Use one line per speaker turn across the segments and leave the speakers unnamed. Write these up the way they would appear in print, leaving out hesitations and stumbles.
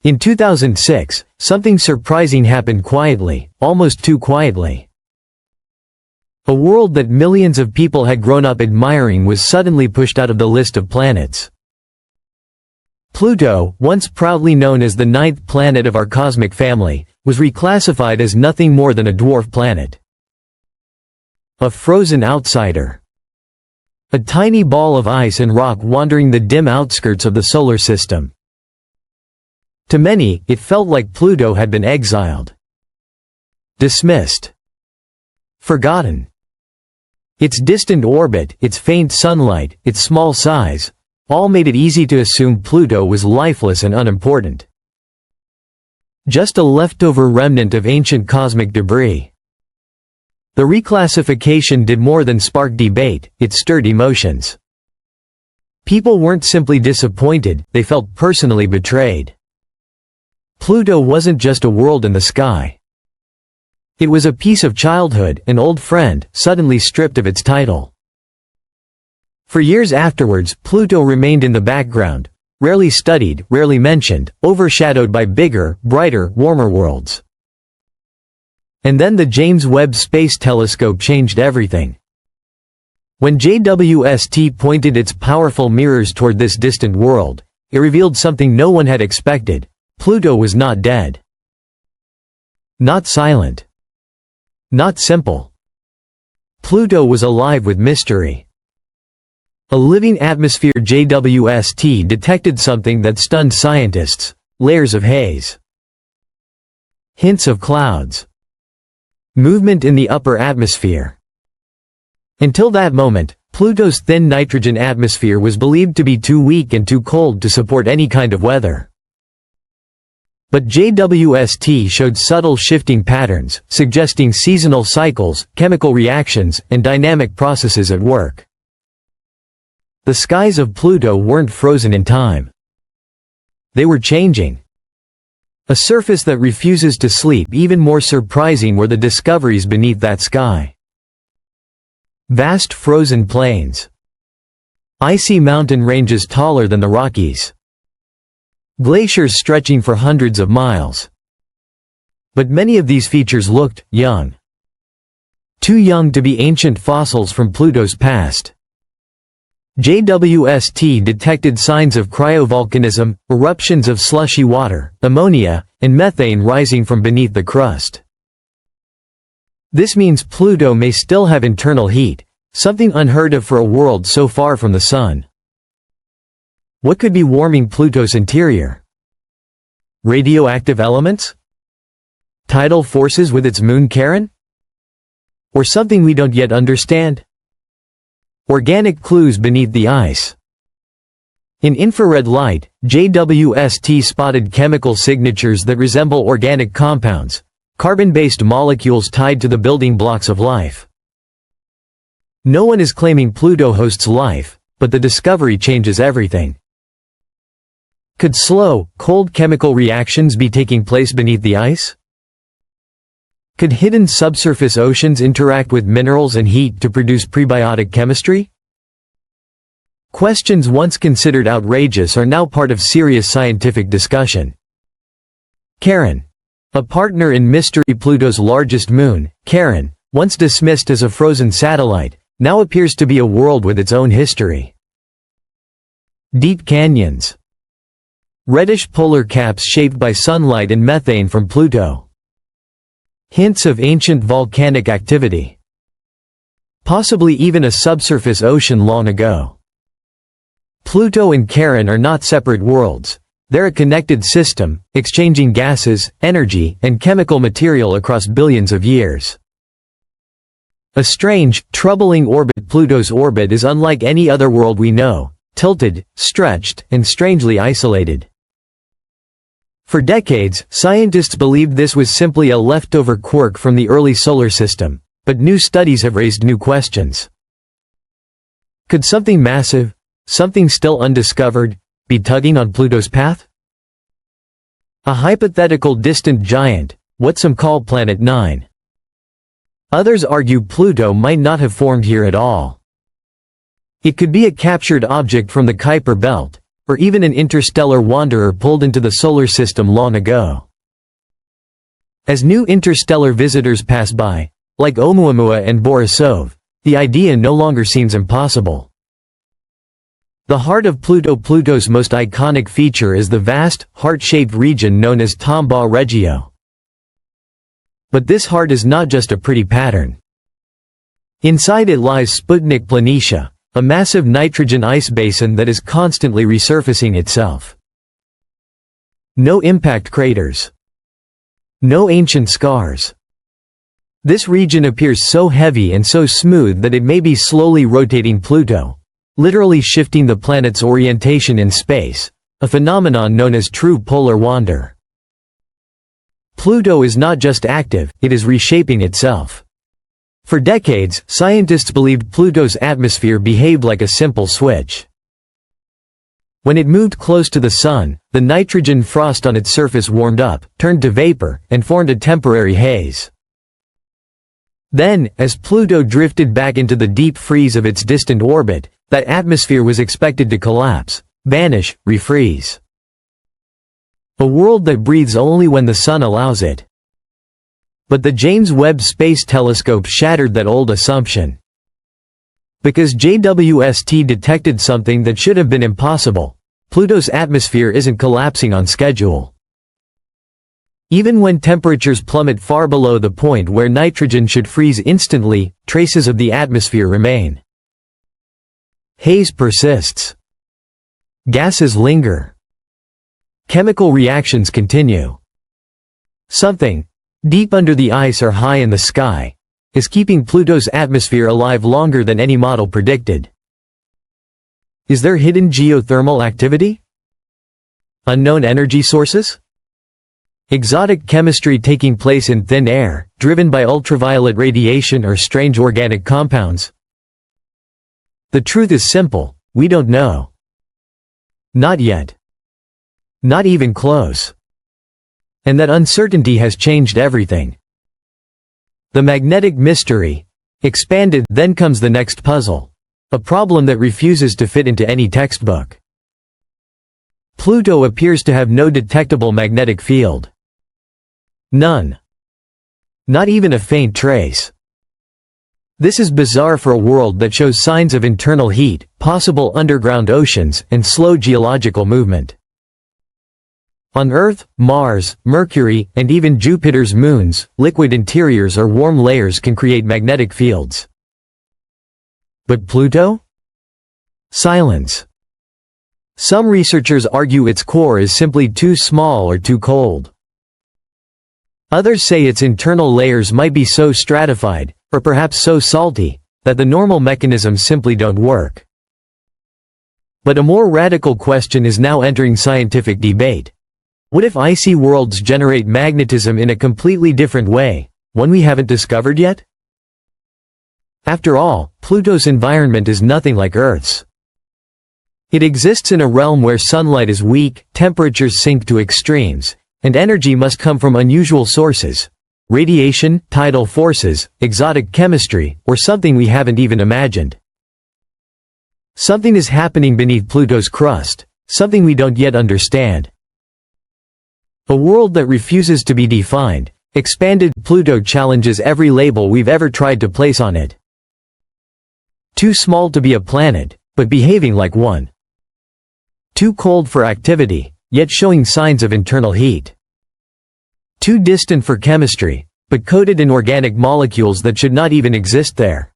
In 2006, something surprising happened quietly, almost too quietly. A world that millions of people had grown up admiring was suddenly pushed out of the list of planets. Pluto, once proudly known as the ninth planet of our cosmic family, was reclassified as nothing more than a dwarf planet. A frozen outsider. A tiny ball of ice and rock wandering the dim outskirts of the solar system. To many, it felt like Pluto had been exiled. Dismissed. Forgotten. Its distant orbit, its faint sunlight, its small size, all made it easy to assume Pluto was lifeless and unimportant. Just a leftover remnant of ancient cosmic debris. The reclassification did more than spark debate, it stirred emotions. People weren't simply disappointed, they felt personally betrayed. Pluto wasn't just a world in the sky. It was a piece of childhood, an old friend, suddenly stripped of its title. For years afterwards, Pluto remained in the background, rarely studied, rarely mentioned, overshadowed by bigger, brighter, warmer worlds. And then the James Webb Space Telescope changed everything. When JWST pointed its powerful mirrors toward this distant world, it revealed something no one had expected. Pluto was not dead. Not silent. Not simple. Pluto was alive with mystery. A living atmosphere. JWST detected something that stunned scientists: layers of haze. Hints of clouds. Movement in the upper atmosphere. Until that moment, Pluto's thin nitrogen atmosphere was believed to be too weak and too cold to support any kind of weather. But JWST showed subtle shifting patterns, suggesting seasonal cycles, chemical reactions, and dynamic processes at work. The skies of Pluto weren't frozen in time. They were changing. A surface that refuses to sleep. Even more surprising were the discoveries beneath that sky. Vast frozen plains. Icy mountain ranges taller than the Rockies. Glaciers stretching for hundreds of miles. But many of these features looked young. Too young to be ancient fossils from Pluto's past. JWST detected signs of cryovolcanism, eruptions of slushy water, ammonia, and methane rising from beneath the crust. This means Pluto may still have internal heat, something unheard of for a world so far from the Sun. What could be warming Pluto's interior? Radioactive elements? Tidal forces with its moon Charon? Or something we don't yet understand? Organic clues beneath the ice. In infrared light, JWST spotted chemical signatures that resemble organic compounds, carbon-based molecules tied to the building blocks of life. No one is claiming Pluto hosts life, but the discovery changes everything. Could slow, cold chemical reactions be taking place beneath the ice? Could hidden subsurface oceans interact with minerals and heat to produce prebiotic chemistry? Questions once considered outrageous are now part of serious scientific discussion. Charon. A partner in mystery. Pluto's largest moon, Charon, once dismissed as a frozen satellite, now appears to be a world with its own history. Deep canyons. Reddish polar caps shaped by sunlight and methane from Pluto. Hints of ancient volcanic activity. Possibly even a subsurface ocean long ago. Pluto and Charon are not separate worlds. They're a connected system, exchanging gases, energy, and chemical material across billions of years. A strange, troubling orbit. Pluto's orbit is unlike any other world we know, tilted, stretched, and strangely isolated. For decades, scientists believed this was simply a leftover quirk from the early solar system, but new studies have raised new questions. Could something massive, something still undiscovered, be tugging on Pluto's path? A hypothetical distant giant, what some call Planet 9. Others argue Pluto might not have formed here at all. It could be a captured object from the Kuiper Belt, or even an interstellar wanderer pulled into the solar system long ago. As new interstellar visitors pass by, like Oumuamua and Borisov, the idea no longer seems impossible. The heart of Pluto. Pluto's most iconic feature is the vast, heart-shaped region known as Tombaugh Regio. But this heart is not just a pretty pattern. Inside it lies Sputnik Planitia, a massive nitrogen ice basin that is constantly resurfacing itself. No impact craters. No ancient scars. This region appears so heavy and so smooth that it may be slowly rotating Pluto, literally shifting the planet's orientation in space, a phenomenon known as true polar wander. Pluto is not just active, it is reshaping itself. For decades, scientists believed Pluto's atmosphere behaved like a simple switch. When it moved close to the Sun, the nitrogen frost on its surface warmed up, turned to vapor, and formed a temporary haze. Then, as Pluto drifted back into the deep freeze of its distant orbit, that atmosphere was expected to collapse, vanish, refreeze. A world that breathes only when the Sun allows it. But the James Webb Space Telescope shattered that old assumption. Because JWST detected something that should have been impossible, Pluto's atmosphere isn't collapsing on schedule. Even when temperatures plummet far below the point where nitrogen should freeze instantly, traces of the atmosphere remain. Haze persists. Gases linger. Chemical reactions continue. Something, deep under the ice or high in the sky, is keeping Pluto's atmosphere alive longer than any model predicted. Is there hidden geothermal activity? Unknown energy sources? Exotic chemistry taking place in thin air, driven by ultraviolet radiation or strange organic compounds? The truth is simple, we don't know. Not yet. Not even close. And that uncertainty has changed everything. The magnetic mystery expanded. Then comes the next puzzle, a problem that refuses to fit into any textbook. Pluto appears to have no detectable magnetic field. None. Not even a faint trace. This is bizarre for a world that shows signs of internal heat, possible underground oceans, and slow geological movement. On Earth, Mars, Mercury, and even Jupiter's moons, liquid interiors or warm layers can create magnetic fields. But Pluto? Silence. Some researchers argue its core is simply too small or too cold. Others say its internal layers might be so stratified, or perhaps so salty, that the normal mechanisms simply don't work. But a more radical question is now entering scientific debate. What if icy worlds generate magnetism in a completely different way, one we haven't discovered yet? After all, Pluto's environment is nothing like Earth's. It exists in a realm where sunlight is weak, temperatures sink to extremes, and energy must come from unusual sources: radiation, tidal forces, exotic chemistry, or something we haven't even imagined. Something is happening beneath Pluto's crust, something we don't yet understand. A world that refuses to be defined, expanded. Pluto challenges every label we've ever tried to place on it. Too small to be a planet, but behaving like one. Too cold for activity, yet showing signs of internal heat. Too distant for chemistry, but coated in organic molecules that should not even exist there.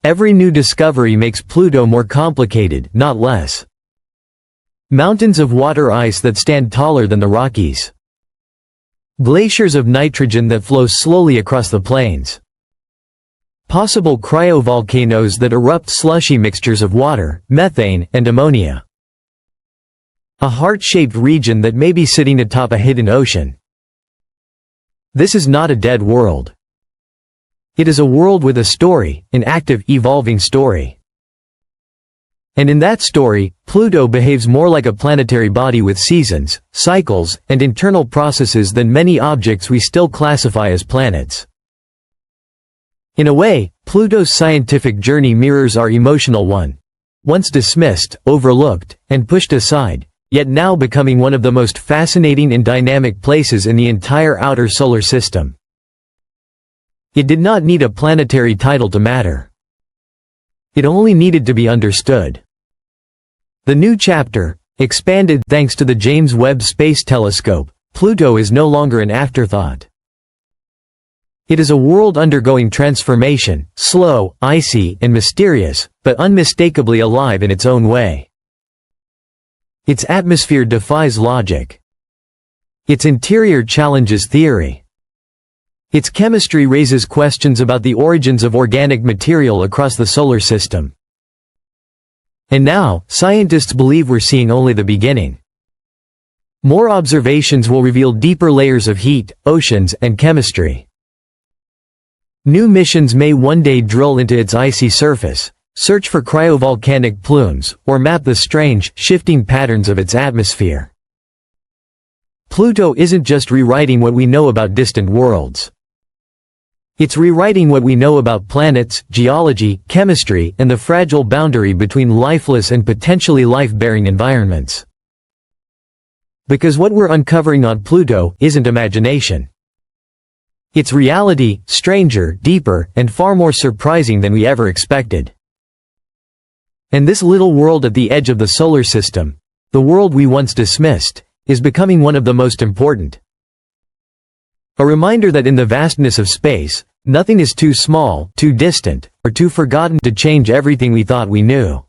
Every new discovery makes Pluto more complicated, not less. Mountains of water ice that stand taller than the Rockies. Glaciers of nitrogen that flow slowly across the plains. Possible cryovolcanoes that erupt slushy mixtures of water, methane, and ammonia. A heart-shaped region that may be sitting atop a hidden ocean. This is not a dead world. It is a world with a story, an active, evolving story. And in that story, Pluto behaves more like a planetary body with seasons, cycles, and internal processes than many objects we still classify as planets. In a way, Pluto's scientific journey mirrors our emotional one. once dismissed, overlooked, and pushed aside, yet now becoming one of the most fascinating and dynamic places in the entire outer solar system. It did not need a planetary title to matter. It only needed to be understood. The new chapter, expanded thanks to the James Webb Space Telescope, Pluto is no longer an afterthought. It is a world undergoing transformation, slow, icy, and mysterious, but unmistakably alive in its own way. Its atmosphere defies logic. Its interior challenges theory. Its chemistry raises questions about the origins of organic material across the solar system. And now, scientists believe we're seeing only the beginning. More observations will reveal deeper layers of heat, oceans, and chemistry. New missions may one day drill into its icy surface, search for cryovolcanic plumes, or map the strange, shifting patterns of its atmosphere. Pluto isn't just rewriting what we know about distant worlds. It's rewriting what we know about planets, geology, chemistry, and the fragile boundary between lifeless and potentially life-bearing environments. Because what we're uncovering on Pluto isn't imagination. It's reality, stranger, deeper, and far more surprising than we ever expected. And this little world at the edge of the solar system, the world we once dismissed, is becoming one of the most important. A reminder that in the vastness of space, nothing is too small, too distant, or too forgotten to change everything we thought we knew.